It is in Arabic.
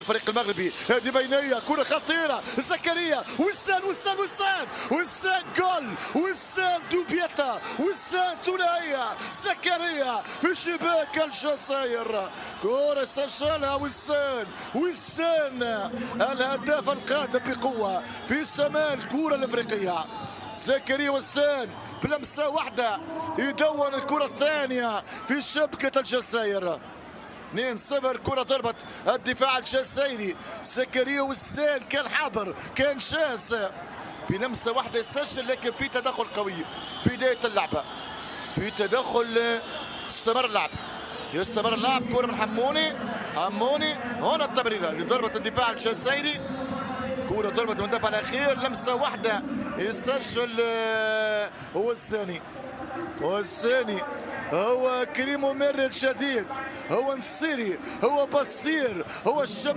الفريق المغربي. هذه بينيه كره خطيره، زكريا وسان جول، وسان دوبيتا، وسان ثنائيه، زكريا في شباك الجزائر. كره سجلها وسان الهداف القادم بقوه في شمال الكره الافريقيه. زكريا وسان بلمسه واحده يدون الكره الثانيه في شبكه الجزائر. 2-0. كرة ضربت الدفاع الجزائري. زكريا وسان كان حاضر، كان جاز، بلمسة واحدة يسجل، لكن في تدخل قوي بداية اللعبة، في تدخل استمر اللعب. كرة من حموني هنا التمريرة لضربة الدفاع الجزائري. كرة ضربة المدافع الأخير، لمسة واحدة يسجل. هو الثاني هو كريم ممر الجديد، هو نصيري، هو بصير، هو الشمال.